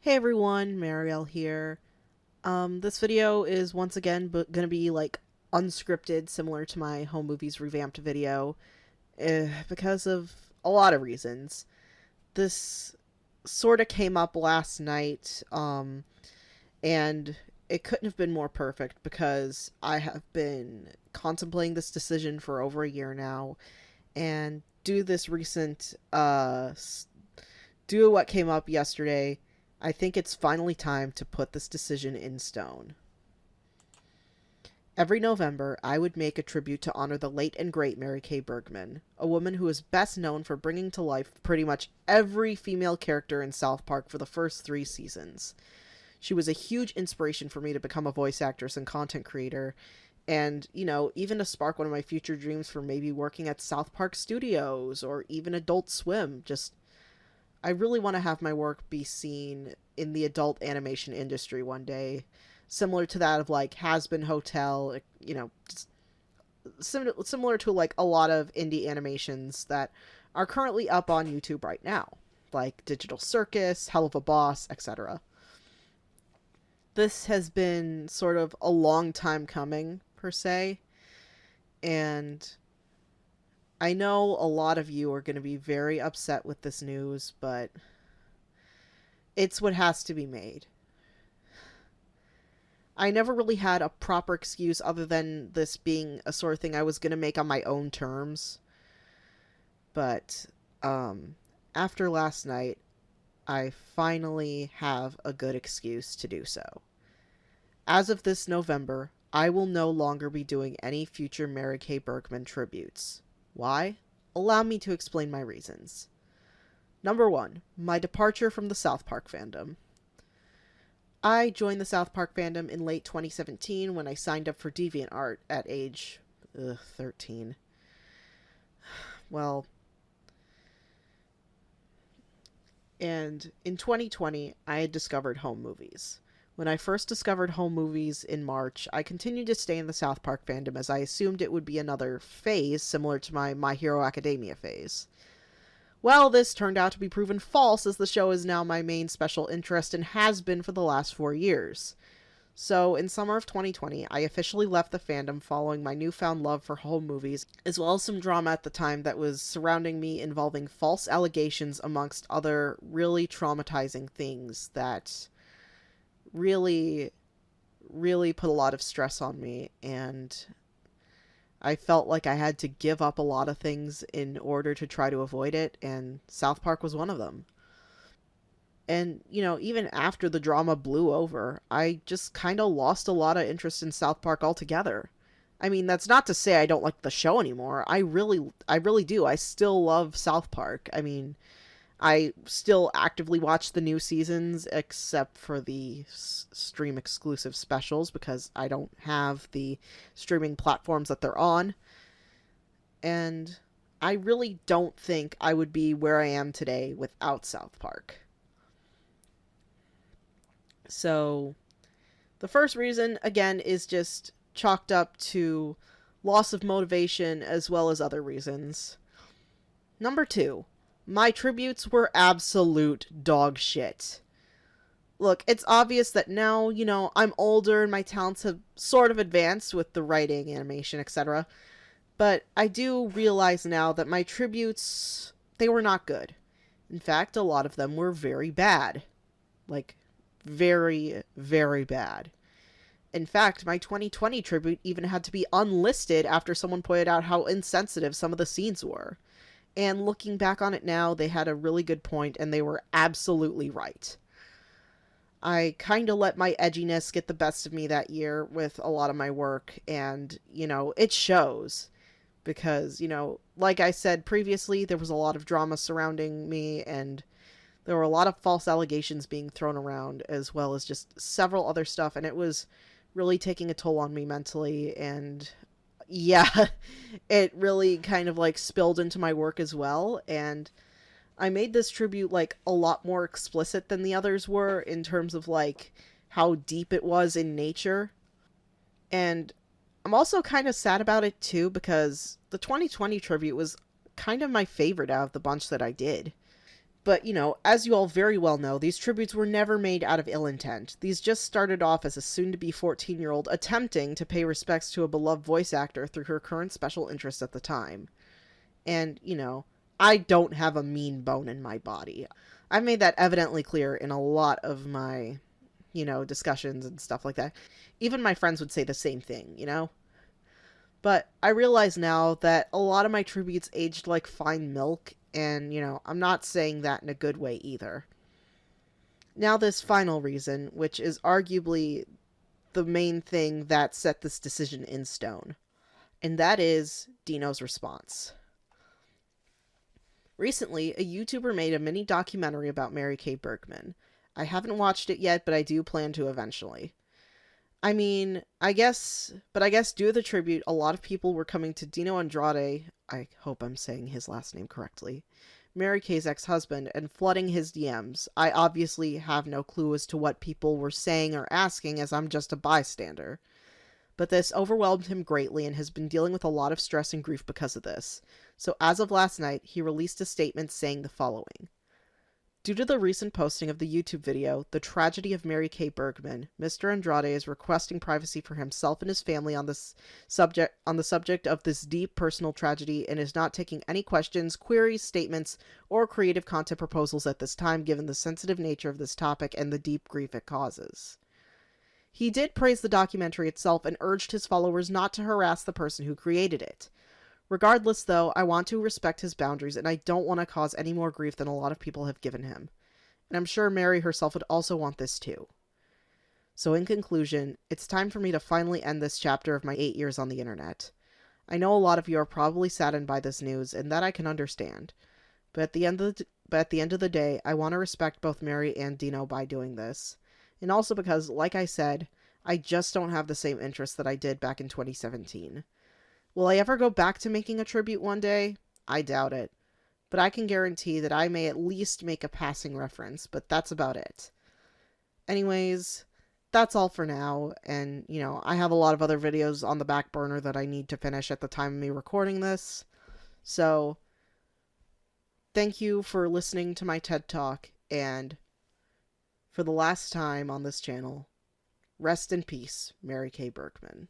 Hey everyone, Marielle here. This video is once again gonna be like unscripted, similar to my home movies revamped video, because of a lot of reasons. This sort of came up last night, and it couldn't have been more perfect because I have been contemplating this decision for over a year now, and due to what came up yesterday, I think it's finally time to put this decision in stone. Every November, I would make a tribute to honor the late and great Mary Kay Bergman, a woman who is best known for bringing to life pretty much every female character in South Park for the first 3 seasons. She was a huge inspiration for me to become a voice actress and content creator, and, even to spark one of my future dreams for maybe working at South Park Studios or even Adult Swim. I really want to have my work be seen in the adult animation industry one day, similar to that of like Has Been Hotel, just similar to like a lot of indie animations that are currently up on YouTube right now, like Digital Circus, Hell of a Boss, etc. This has been sort of a long time coming, per se, and I know a lot of you are going to be very upset with this news, but it's what has to be made. I never really had a proper excuse other than this being a sort of thing I was going to make on my own terms. But after last night, I finally have a good excuse to do so. As of this November, I will no longer be doing any future Mary Kay Bergman tributes. Why? Allow me to explain my reasons. Number 1, my departure from the South Park fandom. I joined the South Park fandom in late 2017 when I signed up for DeviantArt at age 13. Well, and in 2020, I had discovered home movies. When I first discovered home movies in March, I continued to stay in the South Park fandom as I assumed it would be another phase similar to my My Hero Academia phase. Well, this turned out to be proven false, as the show is now my main special interest and has been for the last 4 years. So, in summer of 2020, I officially left the fandom following my newfound love for home movies, as well as some drama at the time that was surrounding me involving false allegations amongst other really traumatizing things that really, really put a lot of stress on me, and I felt like I had to give up a lot of things in order to try to avoid it, and South Park was one of them. And, even after the drama blew over, I just kind of lost a lot of interest in South Park altogether. I mean, that's not to say I don't like the show anymore. I really do. I still love South Park. I mean, I still actively watch the new seasons, except for the stream exclusive specials, because I don't have the streaming platforms that they're on. And I really don't think I would be where I am today without South Park. So, the first reason, again, is just chalked up to loss of motivation as well as other reasons. Number 2, my tributes were absolute dog shit. Look, it's obvious that now, I'm older and my talents have sort of advanced with the writing, animation, etc. But I do realize now that my tributes, they were not good. In fact, a lot of them were very bad. Like, very, very bad. In fact, my 2020 tribute even had to be unlisted after someone pointed out how insensitive some of the scenes were. And looking back on it now, they had a really good point, and they were absolutely right. I kind of let my edginess get the best of me that year with a lot of my work, and, it shows. Because, like I said previously, there was a lot of drama surrounding me, and there were a lot of false allegations being thrown around, as well as just several other stuff, and it was really taking a toll on me mentally, and yeah, it really kind of like spilled into my work as well, and I made this tribute like a lot more explicit than the others were in terms of like how deep it was in nature. And I'm also kind of sad about it too, because the 2020 tribute was kind of my favorite out of the bunch that I did. But, as you all very well know, these tributes were never made out of ill intent. These just started off as a soon-to-be 14-year-old attempting to pay respects to a beloved voice actor through her current special interest at the time. And, I don't have a mean bone in my body. I've made that evidently clear in a lot of my, discussions and stuff like that. Even my friends would say the same thing. But I realize now that a lot of my tributes aged like fine milk, and, I'm not saying that in a good way either. Now this final reason, which is arguably the main thing that set this decision in stone, and that is Dino's response. Recently, a YouTuber made a mini documentary about Mary Kay Bergman. I haven't watched it yet, but I do plan to eventually. I guess due to the tribute, a lot of people were coming to Dino Andrade, I hope I'm saying his last name correctly, Mary Kay's ex-husband, and flooding his DMs. I obviously have no clue as to what people were saying or asking, as I'm just a bystander. But this overwhelmed him greatly and has been dealing with a lot of stress and grief because of this. So as of last night, he released a statement saying the following. Due to the recent posting of the YouTube video, The Tragedy of Mary Kay Bergman, Mr. Andrade is requesting privacy for himself and his family on the subject of this deep personal tragedy, and is not taking any questions, queries, statements, or creative content proposals at this time, given the sensitive nature of this topic and the deep grief it causes. He did praise the documentary itself and urged his followers not to harass the person who created it. Regardless, though, I want to respect his boundaries, and I don't want to cause any more grief than a lot of people have given him. And I'm sure Mary herself would also want this too. So in conclusion, it's time for me to finally end this chapter of my 8 years on the internet. I know a lot of you are probably saddened by this news, and that I can understand. But at the end of the day, I want to respect both Mary and Dino by doing this. And also because, like I said, I just don't have the same interest that I did back in 2017. Will I ever go back to making a tribute one day? I doubt it. But I can guarantee that I may at least make a passing reference, but that's about it. Anyways, that's all for now, and, I have a lot of other videos on the back burner that I need to finish at the time of me recording this. So, thank you for listening to my TED Talk, and for the last time on this channel, rest in peace, Mary Kay Bergman.